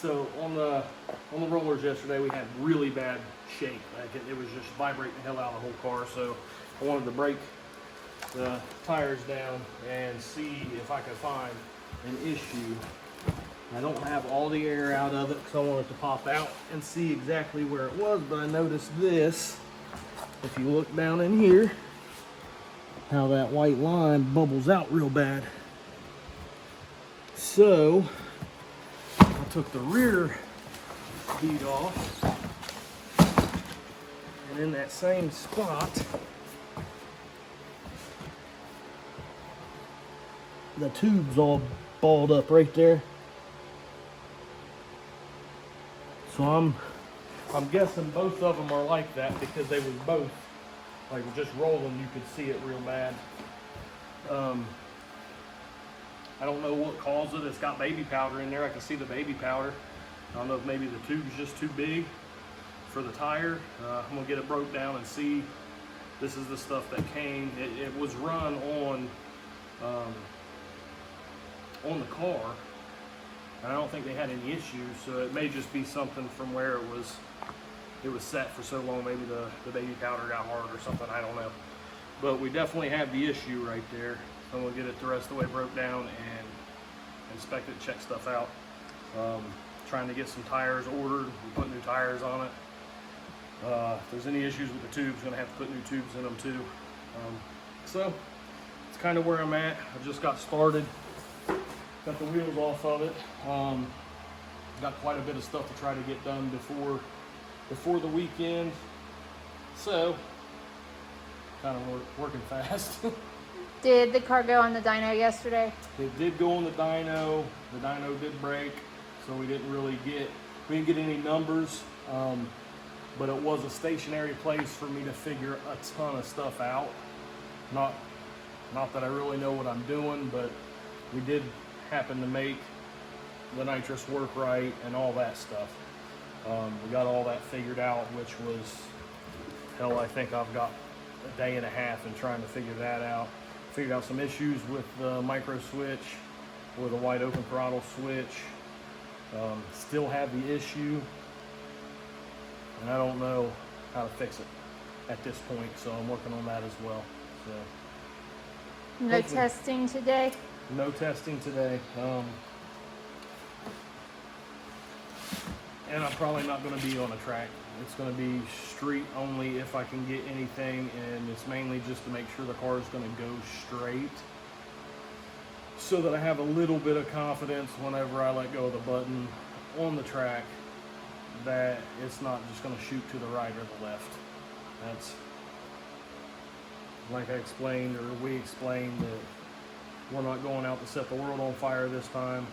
So on the rollers yesterday, we had really bad shake. Like it was just vibrating the hell out of the whole car. So I wanted to break the tires down and see if I could find an issue. I don't have all the air out of it because I want it to pop out and see exactly where it was, but I noticed this. If you look down in here, how that white line bubbles out real bad. So I took the rear bead off, and in that same spot, the tube's all balled up right there. So I'm guessing both of them are like that because they was both like just rolling. You could see it real bad. I don't know what caused it. It's got baby powder in there. I can see the baby powder. I don't know if maybe the tube's just too big for the tire. I'm gonna get it broke down and see. This is the stuff that came. It was run on the car, and I don't think they had any issues. So it may just be something from where it was set for so long. Maybe the baby powder got hard or something. I don't know. But we definitely have the issue right there. So I'm gonna get it the rest of the way broke down and inspect it, check stuff out. Trying to get some tires ordered. We put new tires on it. If there's any issues with the tubes, gonna have to put new tubes in them too. So it's kind of where I'm at. I just got started. Got the wheels off of it. Got quite a bit of stuff to try to get done before the weekend. So kind of working fast. Did the car go on the dyno yesterday? It did go on the dyno. The dyno did break, so we didn't get any numbers. But it was a stationary place for me to figure a ton of stuff out. Not that I really know what I'm doing, but we did happen to make the nitrous work right and all that stuff. We got all that figured out, which was hell. I think I've got a day and a half in trying to figure that out. Figured out some issues with the micro switch or the wide open throttle switch. Still have the issue, and I don't know how to fix it at this point, so I'm working on that as well. So no testing today? No testing today. And I'm probably not going to be on a track. It's going to be street only if I can get anything, and it's mainly just to make sure the car is going to go straight so that I have a little bit of confidence whenever I let go of the button on the track that it's not just going to shoot to the right or the left. That's like I explained, or we explained, that we're not going out to set the world on fire this time.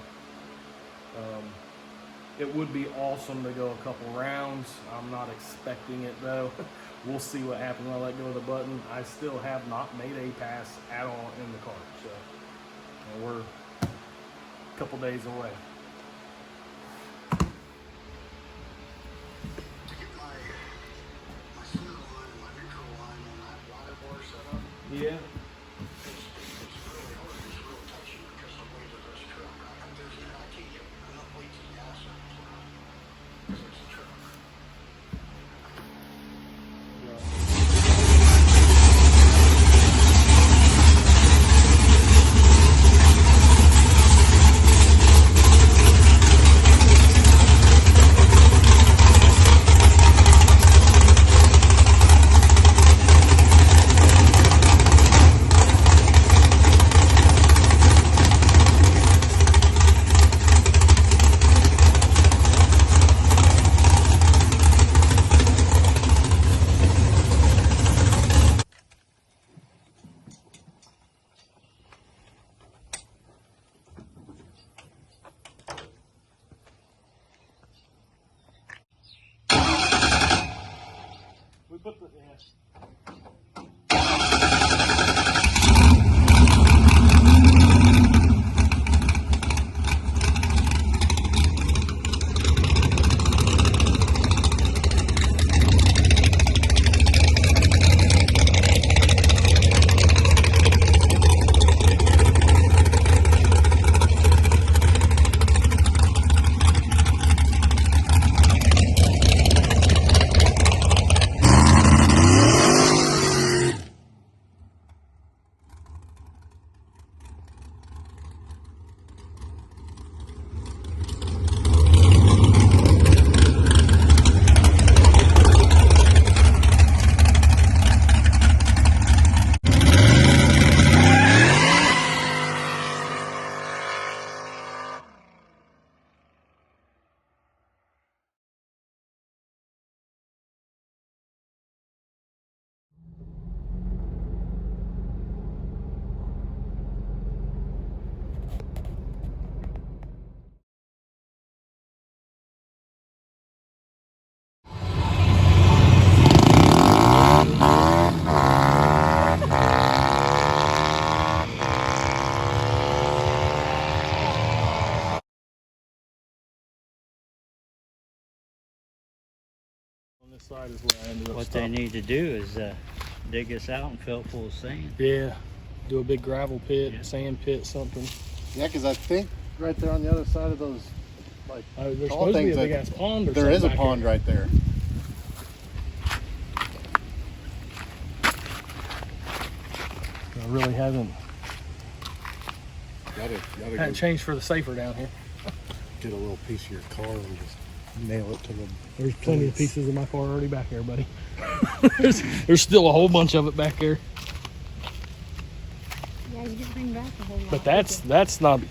It would be awesome to go a couple rounds. I'm not expecting it though. We'll see what happens when I let go of the button. I still have not made a pass at all in the car, so we're a couple days away. To get my center line and my neutral line on that water bore set up. Yeah. It's really hard. It's real touchy because of the weight of this truck. I can't get enough weight to gas it. Because it's a truck. We put the this side is where I ended up What stopping. they need to do is dig this out and fill it full of sand. Yeah, do a big gravel pit, Yeah. sand pit, something. Yeah, because I think right there on the other side of those, like, There's tall supposed to be a things, big ass pond or there something is a back pond here. right there. I really haven't Gotta hadn't changed for the safer down here. get a little piece of your car and just nail it to the. There's plenty of pieces of my car already back here, buddy. there's still a whole bunch of it back there. Yeah, you didn't bring back a whole lot. But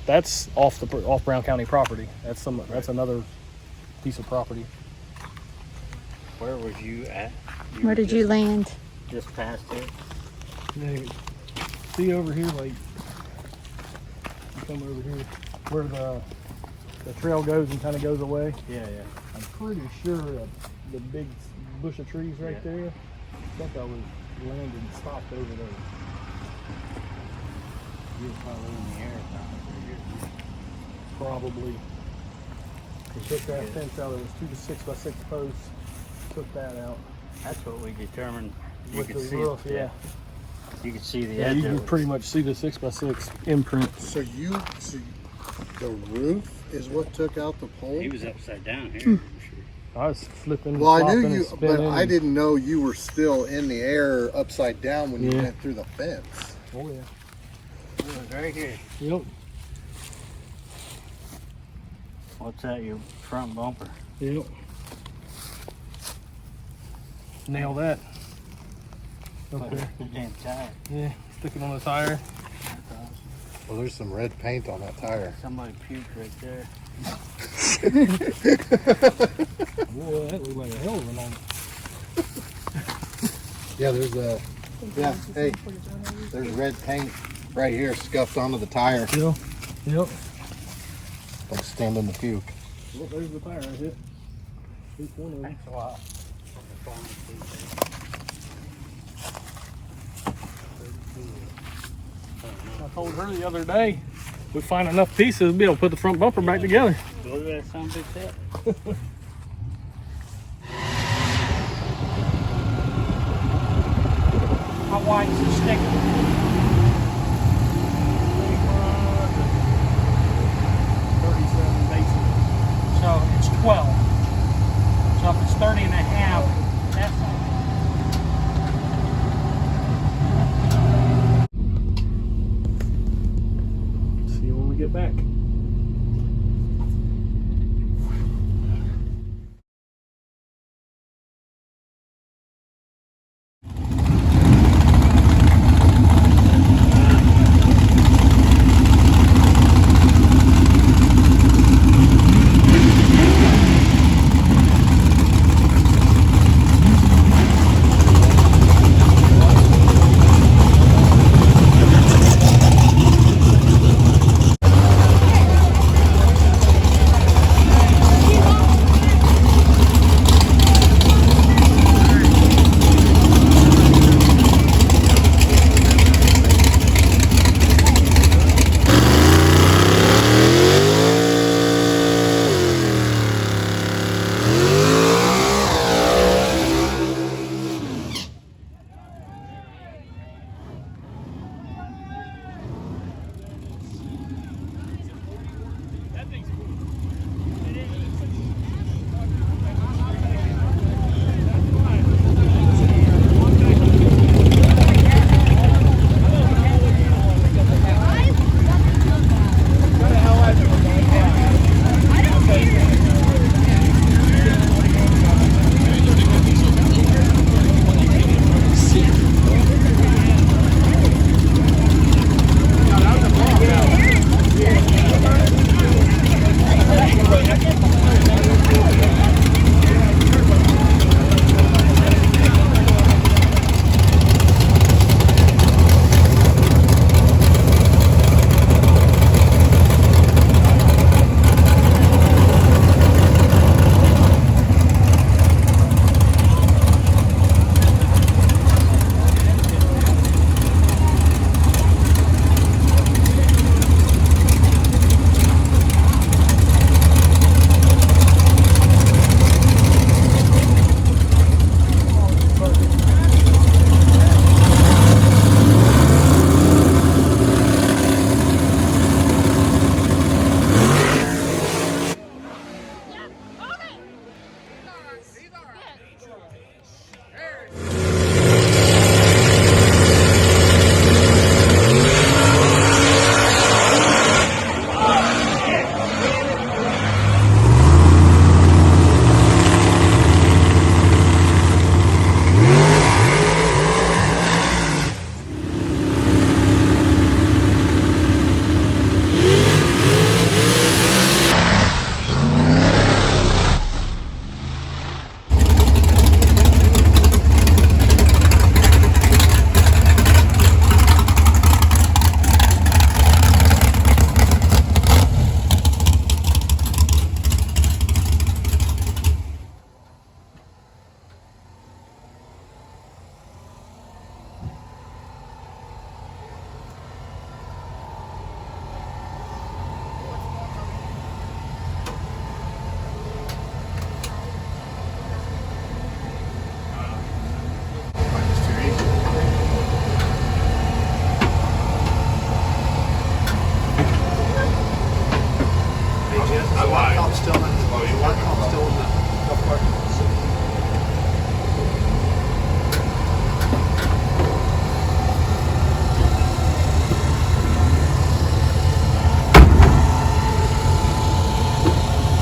that's off Brown County property. That's another piece of property. Where was you at? Where did you land? Just past it? Yeah, see over here, like you come over here where the trail goes and kind of goes away. Yeah, yeah. I'm pretty sure the big bush of trees right Yeah. there. I think I was landed and stopped over there. You were probably in the air. Probably. Took that fence out. There was 2 6x6 posts. Took that out. That's what we determined. You With could the see roof, it. yeah. You could see the Yeah, edge you of can it. pretty much see the 6x6 imprint. So the roof is what took out the pole? He was upside down here. I was flipping, Well, I flopping, knew and you, spinning. but I didn't know you were still in the air upside down when you Yeah. went through the fence. Oh yeah. It was right here. Yep. What's that? Your front bumper? Yep. Nail that. Okay. The damn tire. Yeah. Stick it on the tire. Well, there's some red paint on that tire. Somebody puked right there. Boy, that looked like a hell of a long. Yeah, hey, there's red paint right here scuffed onto the tire. Yep. Yep. Like standing the puke. Well, there's the tire right here. Each one of them. Thanks a lot. I told her the other day, we find enough pieces to be able to put the front bumper back together. Look at that son of a bitch. How wide's the sticker? 37 basic. So it's 12. So if it's 30 and a half, that's See you when we get back. I lied. I'm still in the, oh, you work? I'm still in the golf cart.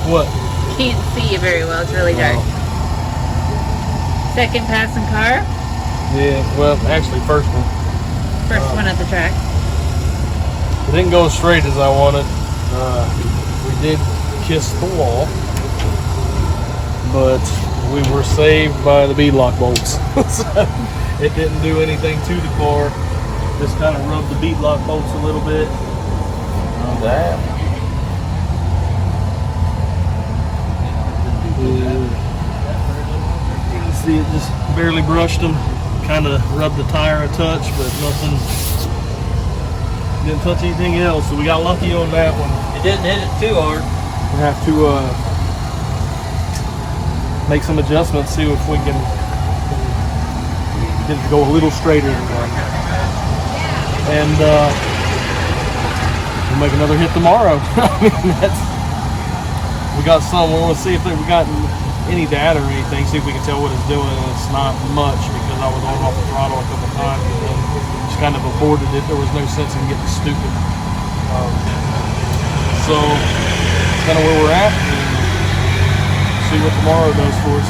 What? Can't see you very well. It's really dark. Second passing car. Yeah, well, actually, first one. First one at the track. It didn't go as straight as I wanted. We did kiss the wall, but we were saved by the beadlock bolts. So it didn't do anything to the car. Just kind of rubbed the beadlock bolts a little bit. That. You can see it just barely brushed them. Kind of rubbed the tire a touch, but nothing. Didn't touch anything else, so we got lucky on that one. It didn't hit it too hard. We have to make some adjustments, see if we can get it to go a little straighter. And we'll make another hit tomorrow. I mean, we got some. We want to see if we got any data or anything, see if we can tell what it's doing. And it's not much because I was on and off the throttle a couple times and then just kind of aborted it. There was no sense in getting stupid. So that's kind of where we're at, and see what tomorrow does for us.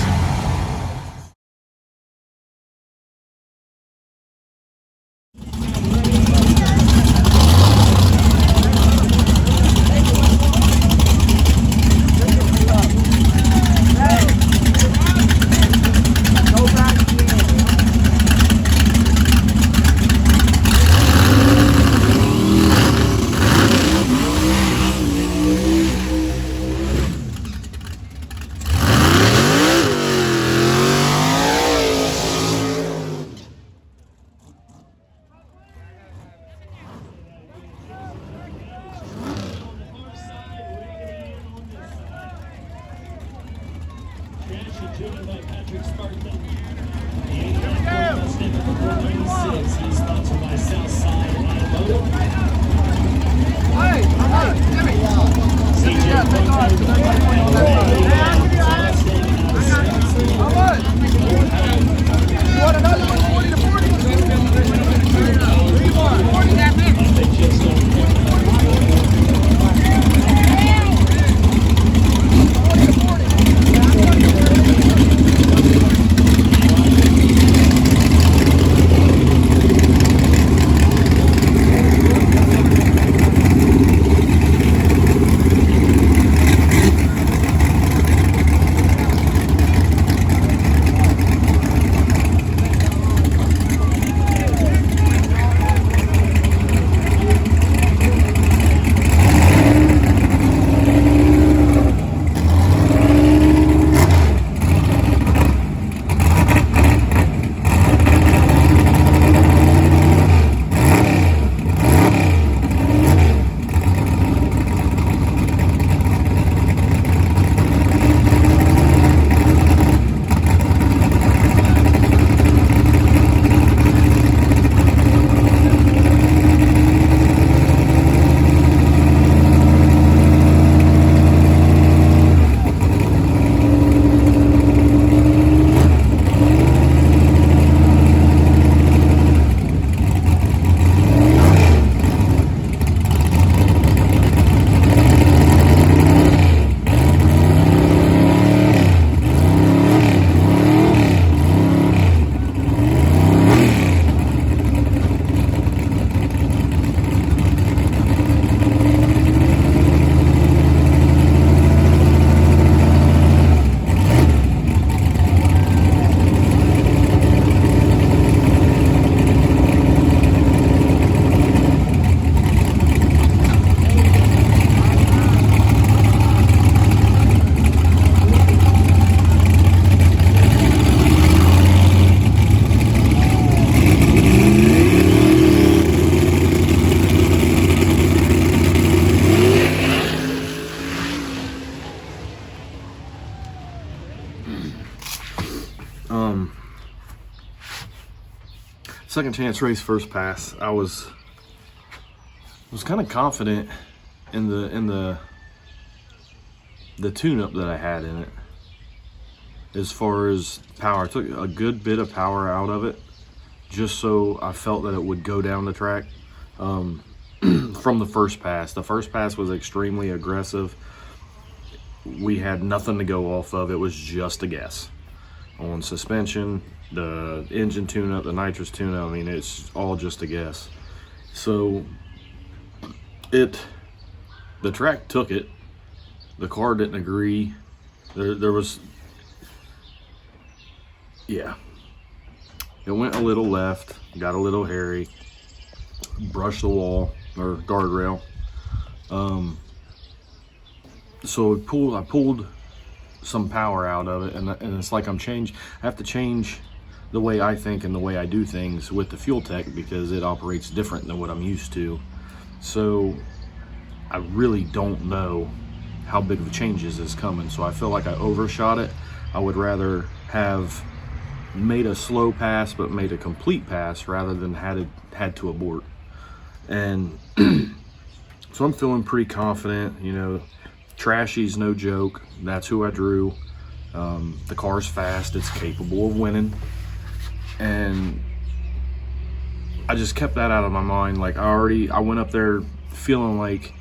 Second chance race, first pass. I was kind of confident in the the tune-up that I had in it, as far as power, I took a good bit of power out of it just so I felt that it would go down the track. From the first pass. The first pass was extremely aggressive. We had nothing to go off of. It was just a guess on suspension, the engine tune-up, the nitrous tune-up. I mean, it's all just a guess. So the track took it. The car didn't agree. There was, yeah. It went a little left, got a little hairy, brushed the wall or guardrail. So I pulled some power out of it, and it's like I have to change the way I think and the way I do things with the Fuel Tech, because it operates different than what I'm used to. So I really don't know how big of changes is coming. So I feel like I overshot it. I would rather have made a slow pass but made a complete pass rather than had to abort. And so I'm feeling pretty confident. You know, Trashy's no joke. That's who I drew. The car's fast. It's capable of winning. And I just kept that out of my mind. Like, I went up there feeling like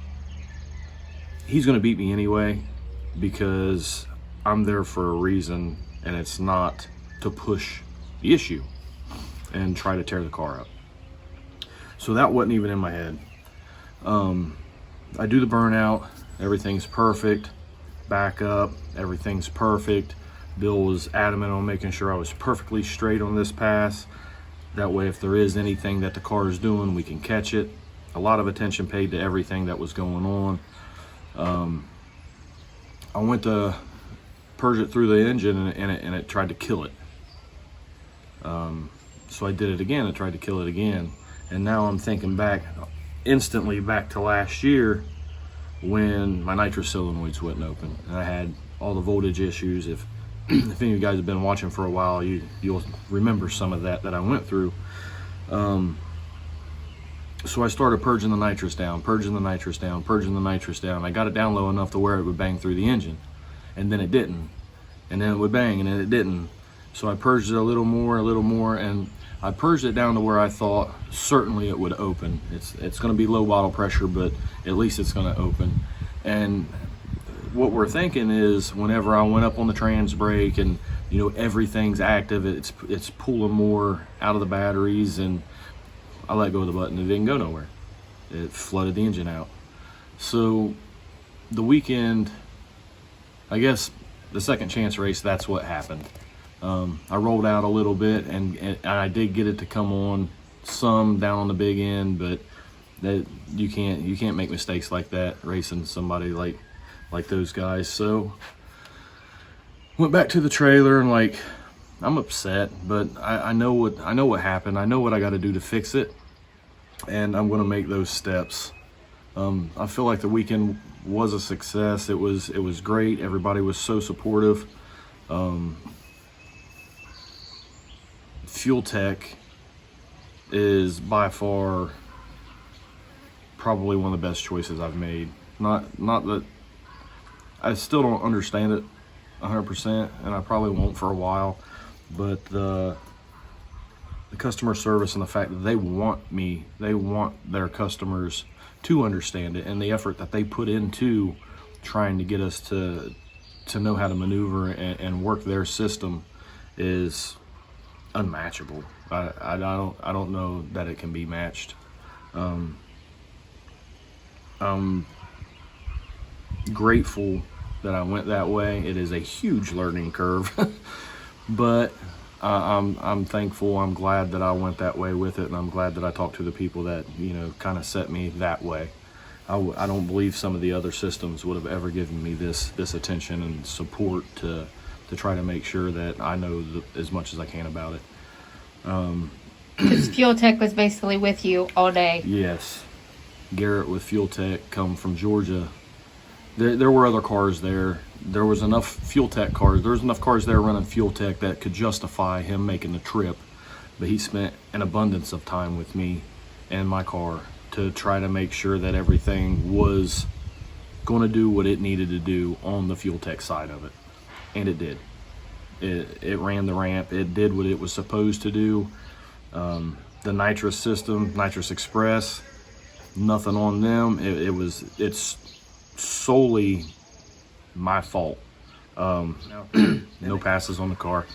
he's going to beat me anyway, because I'm there for a reason, and it's not to push the issue and try to tear the car up. So that wasn't even in my head. I do the burnout, everything's perfect. Back up, everything's perfect. Bill was adamant on making sure I was perfectly straight on this pass. That way, if there is anything that the car is doing, we can catch it. A lot of attention paid to everything that was going on. I went to purge it through the engine, and it tried to kill it. So I did it again. I tried to kill it again. And now I'm thinking instantly back to last year when my nitrous solenoids wouldn't open. And I had all the voltage issues. If any of you guys have been watching for a while, you'll remember some of that I went through. So I started purging the nitrous down, purging the nitrous down, purging the nitrous down. I got it down low enough to where it would bang through the engine. And then it didn't. And then it would bang, and then it didn't. So I purged it a little more, and I purged it down to where I thought certainly it would open. It's going to be low bottle pressure, but at least it's going to open. And what we're thinking is, whenever I went up on the trans brake and everything's active, it's pulling more out of the batteries, and I let go of the button. It didn't go nowhere. It flooded the engine out. So the weekend, I guess the second chance race, that's what happened. I rolled out a little bit, and I did get it to come on some down on the big end, but that you can't make mistakes like that racing somebody like those guys. So went back to the trailer, and I'm upset, but I know what happened. I know what I got to do to fix it, and I'm going to make those steps. I feel like the weekend was a success. It was great. Everybody was so supportive. Fuel Tech is by far probably one of the best choices I've made. Not that I still don't understand it 100%, and I probably won't for a while, but the customer service and the fact that they want their customers to understand it, and the effort that they put into trying to get us to know how to maneuver and work their system is unmatchable. I don't know that it can be matched. I'm grateful that I went that way. It is a huge learning curve, but I'm thankful. I'm glad that I went that way with it, and I'm glad that I talked to the people that kind of set me that way. I don't believe some of the other systems would have ever given me this attention and support to try to make sure that I know as much as I can about it. Because Fuel Tech was basically with you all day. Yes. Garrett with Fuel Tech come from Georgia. There were other cars there. There was enough Fuel Tech cars. There was enough cars there running Fuel Tech that could justify him making the trip. But he spent an abundance of time with me and my car to try to make sure that everything was going to do what it needed to do on the Fuel Tech side of it. And it did. It ran the ramp. It did what it was supposed to do. The nitrous system, Nitrous Express, nothing on them. It's solely my fault. No passes on the car.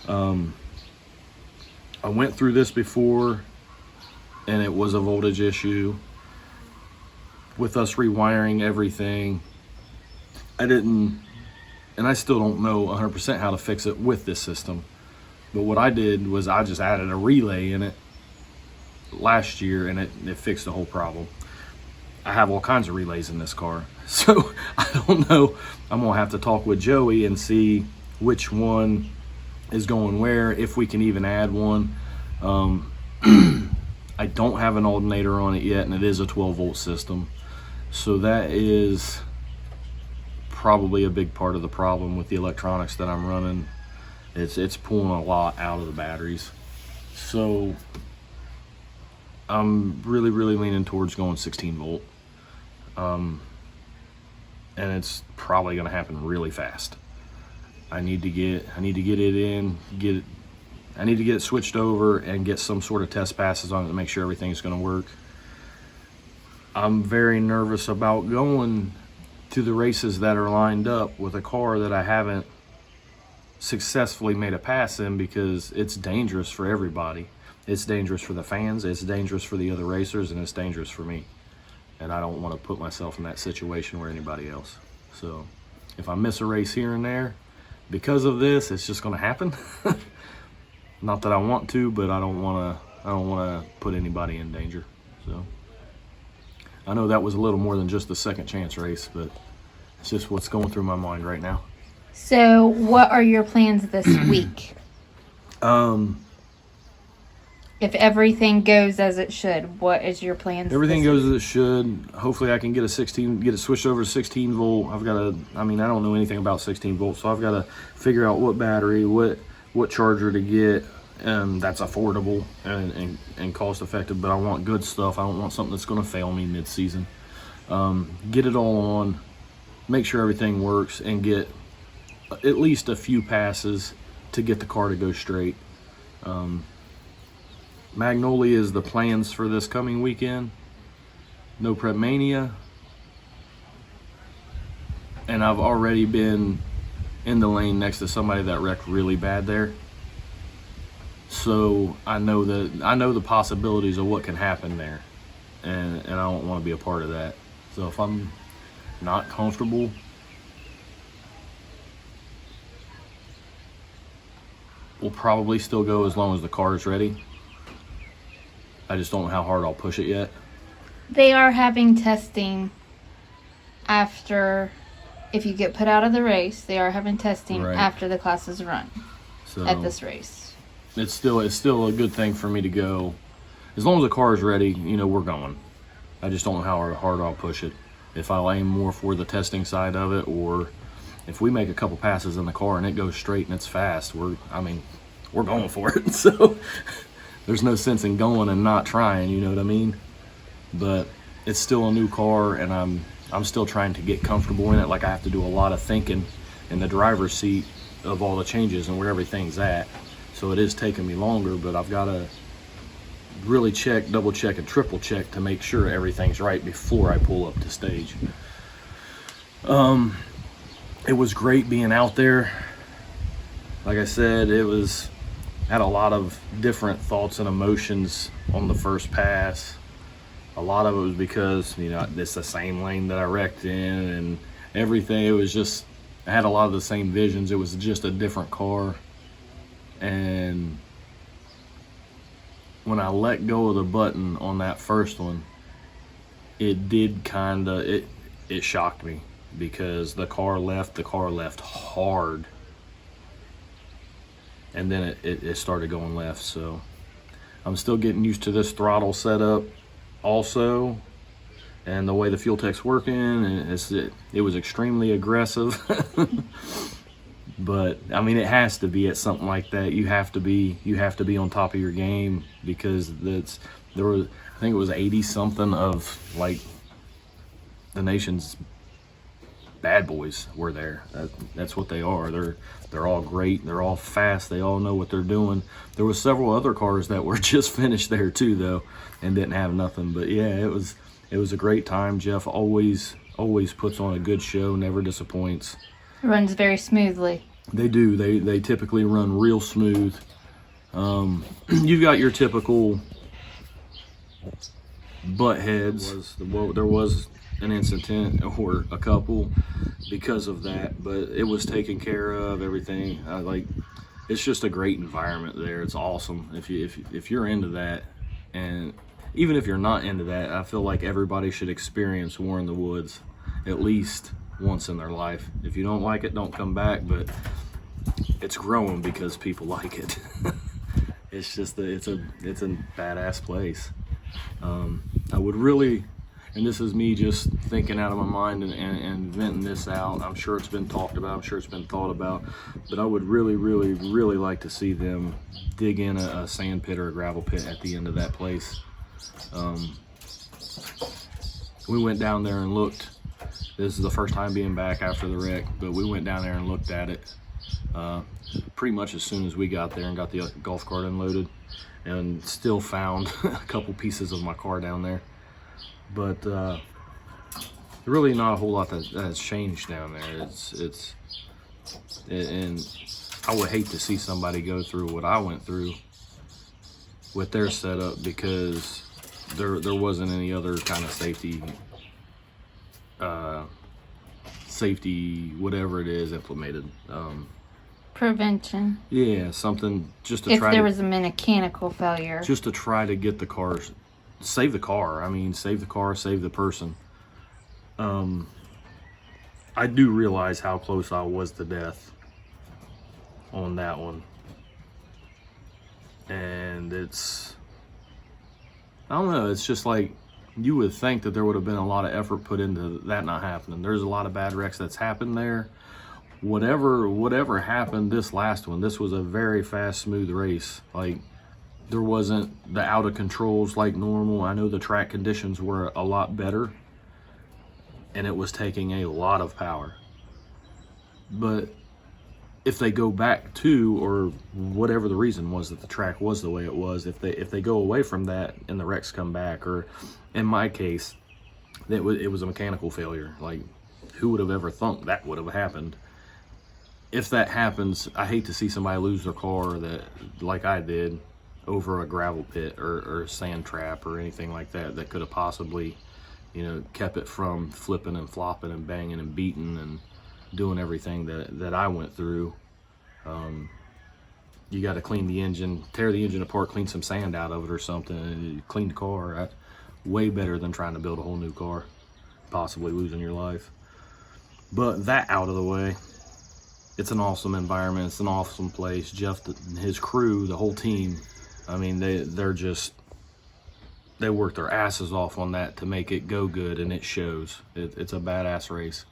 I went through this before, and it was a voltage issue. With us rewiring everything, I didn't, and I still don't know 100% how to fix it with this system. But what I did was I just added a relay in it last year, and it fixed the whole problem. I have all kinds of relays in this car, so I don't know. I'm gonna have to talk with Joey and see which one is going where, if we can even add one. I don't have an alternator on it yet, and it is a 12-volt system, so that is probably a big part of the problem with the electronics that I'm running. It's pulling a lot out of the batteries, so I'm really leaning towards going 16 volt, and it's probably going to happen really fast. I need to get it in, I need to get it switched over and get some sort of test passes on it to make sure everything's going to work. I'm very nervous about going to the races that are lined up with a car that I haven't successfully made a pass in, because it's dangerous for everybody. It's dangerous for the fans, it's dangerous for the other racers, and it's dangerous for me. And I don't want to put myself in that situation where anybody else. So if I miss a race here and there because of this, it's just going to happen. Not that I want to, but I don't want to put anybody in danger. So I know that was a little more than just a second chance race, but it's just what's going through my mind right now. So, what are your plans this week? If everything goes as it should, what is your plans? Everything goes as it should. Hopefully I can get it switched over to 16 volt. I don't know anything about 16 volts, so I've got to figure out what battery, what charger to get, and that's affordable and cost effective, but I want good stuff. I don't want something that's going to fail me mid-season. Get it all on, make sure everything works, and get at least a few passes to get the car to go straight. Magnolia is the plans for this coming weekend. No Prep Mania. And I've already been in the lane next to somebody that wrecked really bad there. So I know the possibilities of what can happen there. And I don't want to be a part of that. So if I'm not comfortable, we'll probably still go as long as the car is ready. I just don't know how hard I'll push it yet. They are having testing after, if you get put out of the race, they are having testing Right. after the class is run So at this race. it's still a good thing for me to go. As long as the car is ready, we're going. I just don't know how hard I'll push it. If I'll aim more for the testing side of it, or if we make a couple passes in the car and it goes straight and it's fast, we're going for it. So there's no sense in going and not trying, you know what I mean? But it's still a new car, and I'm still trying to get comfortable in it. Like, I have to do a lot of thinking in the driver's seat of all the changes and where everything's at. So it is taking me longer, but I've got to really check, double check, and triple check to make sure everything's right before I pull up to stage. It was great being out there. Like I said, had a lot of different thoughts and emotions on the first pass. A lot of it was because, it's the same lane that I wrecked in and everything. It was just, I had a lot of the same visions. It was just a different car. And when I let go of the button on that first one, it did it shocked me, because the car left hard. And then it started going left. So I'm still getting used to this throttle setup also, and the way the Fuel Tech's working, and it was extremely aggressive. But it has to be at something like that. You have to be on top of your game, because I think it was 80 something of like the nation's bad boys were there. That's what they are. They're all great. They're all fast. They all know what they're doing. There was several other cars that were just finished there too, though, and didn't have nothing. But yeah, it was a great time. Jeff always puts on a good show. Never disappoints. Runs very smoothly. They do. They typically run real smooth. You've got your typical butt heads. There was an incident or a couple because of that, but it was taken care of. Everything, it's just a great environment there. It's awesome. If you're into that, and even if you're not into that, I feel like everybody should experience War in the Woods at least once in their life. If you don't like it, don't come back, but it's growing because people like it. It's just it's a badass place. I would really, and this is me just thinking out of my mind and venting this out. I'm sure it's been talked about, I'm sure it's been thought about, but I would really, really, really like to see them dig in a sand pit or a gravel pit at the end of that place. We went down there and looked. This is the first time being back after the wreck, but we went down there and looked at it pretty much as soon as we got there and got the golf cart unloaded, and still found a couple pieces of my car down there. But really not a whole lot that has changed down there. And I would hate to see somebody go through what I went through with their setup, because there wasn't any other kind of safety whatever it is implemented. Prevention. Yeah, something just to If try there to, was a mechanical failure. just to try to get the car, save the car. I mean, save the car, save the person. I do realize how close I was to death on that one. And I don't know, it's just like, you would think that there would have been a lot of effort put into that not happening. There's a lot of bad wrecks that's happened there. Whatever happened this last one, this was a very fast, smooth race. Like, there wasn't the out of controls like normal. I know the track conditions were a lot better, and it was taking a lot of power. But if they go back to, or whatever the reason was that the track was the way it was, if they go away from that and the wrecks come back, or in my case, it was a mechanical failure. Like, who would have ever thought that would have happened? If that happens, I hate to see somebody lose their car that, like I did, over a gravel pit or a sand trap or anything like that, that could have possibly, kept it from flipping and flopping and banging and beating and doing everything that I went through. You got to clean the engine, tear the engine apart, clean some sand out of it or something, and clean the car. That's way better than trying to build a whole new car, possibly losing your life. But that out of the way, it's an awesome environment. It's an awesome place. Jeff and his crew, the whole team, I mean, they work their asses off on that to make it go good, and it shows. It's a badass race.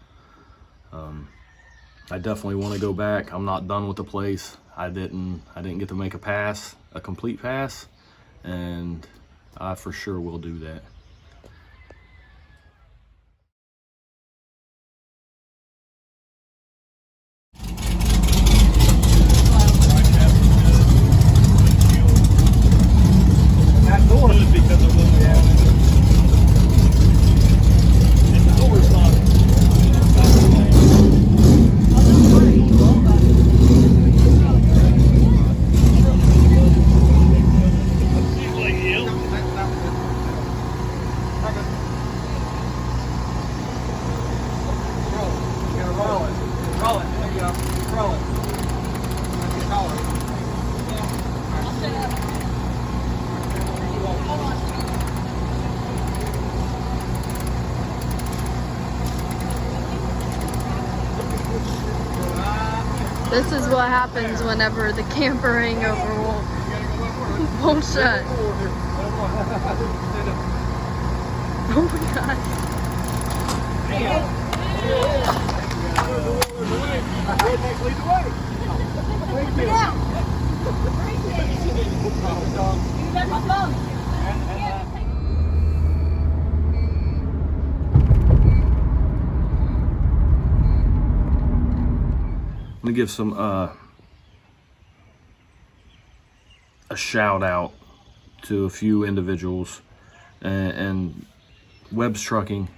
I definitely want to go back. I'm not done with the place. I didn't get to make a complete pass, and I for sure will do that. That door is because of what we have. And the door's not. This is what happens whenever the camper hangover won't shut. Oh my God. I'm gonna give some a shout out to a few individuals, and Webb's Trucking.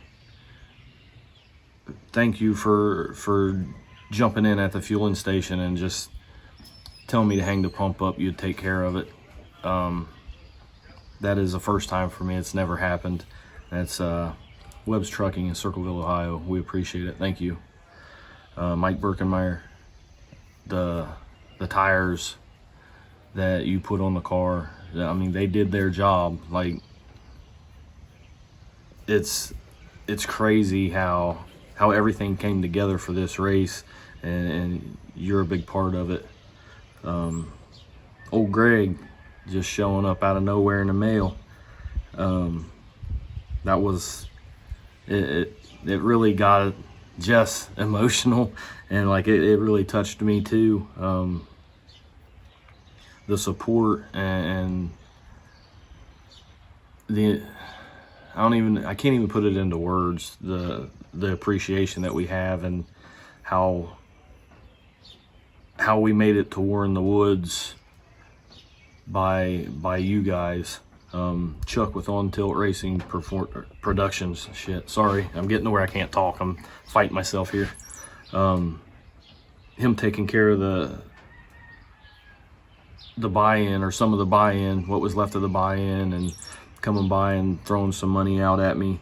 Thank you for jumping in at the fueling station and just telling me to hang the pump up. You'd take care of it. That is the first time for me. It's never happened. That's Webb's Trucking in Circleville, Ohio. We appreciate it. Thank you. Mike Birkenmeyer, the tires that you put on the car, I mean, they did their job. Like, it's crazy how everything came together for this race, and you're a big part of it. Old Greg just showing up out of nowhere in the mail. That was it really got Jess emotional, and like it really touched me too. The support and I can't even put it into words, the appreciation that we have, and how we made it to War in the Woods by you guys. Chuck with On Tilt Racing Productions. Shit, sorry, I'm getting to where I can't talk. I'm fighting myself here. Him taking care of the buy-in, or some of the buy-in, what was left of the buy-in, and coming by and throwing some money out at me.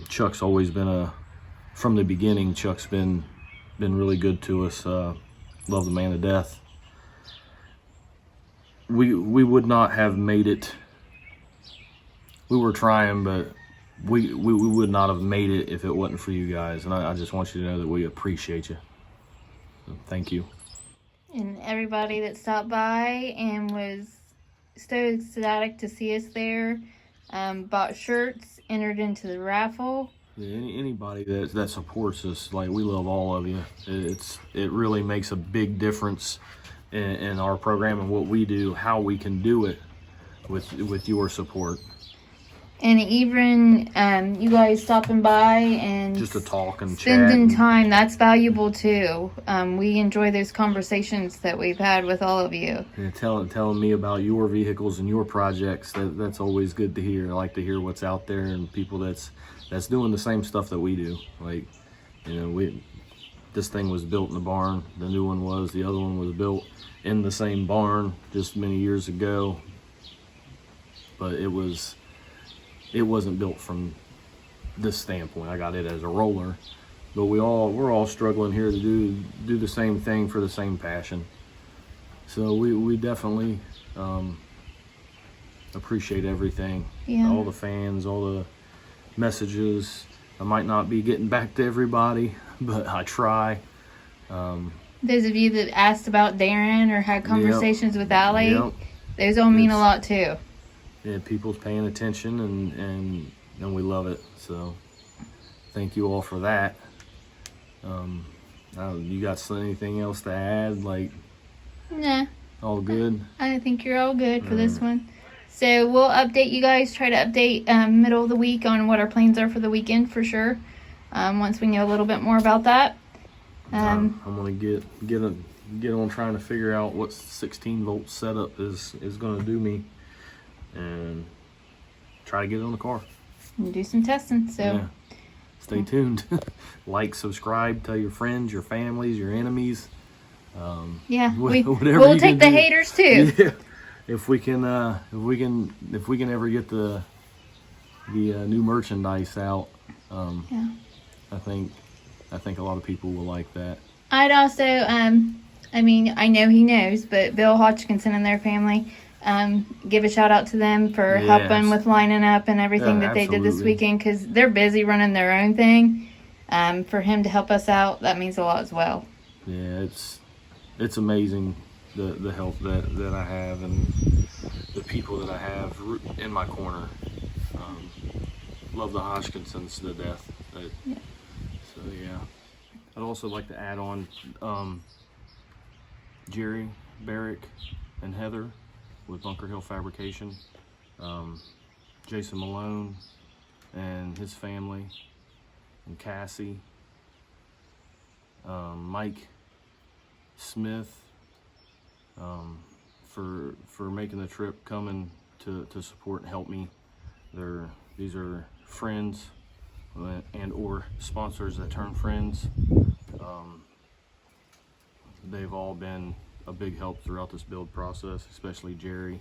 Chuck's always been from the beginning, Chuck's been really good to us. Love the man to death. We would not have made it. We were trying, but we would not have made it if it wasn't for you guys. And I just want you to know that we appreciate you. So thank you. And everybody that stopped by and was so ecstatic to see us there, bought shirts, entered into the raffle. Yeah, anybody that supports us, like, we love all of you. It really makes a big difference in our program and what we do, how we can do it with your support. And even you guys stopping by and Just to talk and spending chat. time, that's valuable too. We enjoy those conversations that we've had with all of you. And telling me about your vehicles and your projects, that's always good to hear. I like to hear what's out there and people that's doing the same stuff that we do. Like, you know, this thing was built in the barn. The new one was. The other one was built in the same barn just many years ago. But it wasn't built from this standpoint. I got it as a roller, but we're all struggling here to do the same thing for the same passion. So we definitely appreciate everything. Yeah. All the fans, all the messages. I might not be getting back to everybody, but I try. Those of you that asked about Darren or had conversations with Allie, Yep. those all mean a lot too. Yeah, people's paying attention, and we love it. So thank you all for that. You got anything else to add? Like, Nah, all good? I think you're all good for this one. So we'll update you guys, try to update middle of the week on what our plans are for the weekend for sure. Once we know a little bit more about that. I'm gonna get on trying to figure out what 16-volt setup is gonna do me, and try to get it on the car. And do some testing. So Yeah. Stay tuned. Like, subscribe, tell your friends, your families, your enemies. yeah, Whatever we'll you take can the do. haters too. Yeah. If we can ever get the new merchandise out, Yeah. I think a lot of people will like that. I'd also, I mean, I know he knows, but Bill Hodgkinson and their family, give a shout out to them for Yes. helping with lining up and everything Yeah, that they did this absolutely. weekend, because they're busy running their own thing. For him to help us out, that means a lot as well. Yeah, it's amazing the help that I have and the people that I have in my corner. Love the Hodgkinsons to death. So yeah, I'd also like to add on Jerry, Barrick, and Heather with Bunker Hill Fabrication, Jason Malone and his family, and Cassie, Mike Smith for making the trip, coming to support and help me. These are friends and or sponsors that turn friends. They've all been a big help throughout this build process, especially Jerry,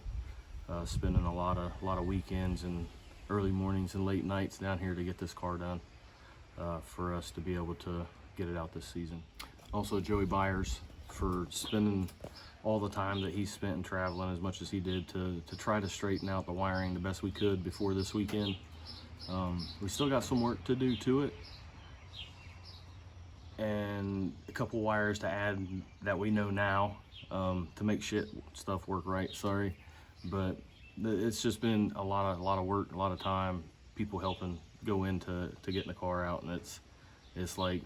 spending a lot of weekends and early mornings and late nights down here to get this car done for us to be able to get it out this season. Also Joey Byers for spending all the time that he spent in traveling as much as he did to try to straighten out the wiring the best we could before this weekend. We still got some work to do to it and a couple wires to add that we know now to make stuff work right. Sorry, but it's just been a lot of work, a lot of time, people helping go into getting the car out, and it's like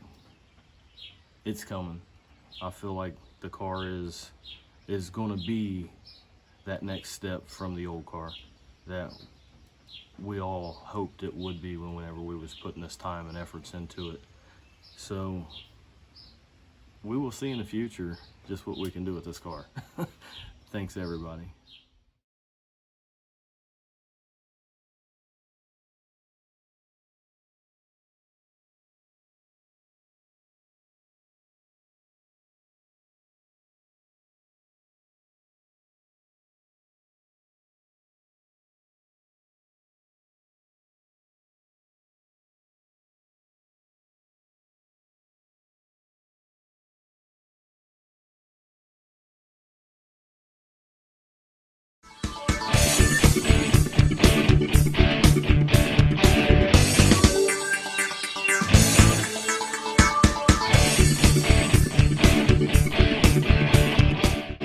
it's coming. I feel like the car is going to be that next step from the old car that we all hoped it would be whenever we was putting this time and efforts into it. So we will see in the future just what we can do with this car. Thanks everybody.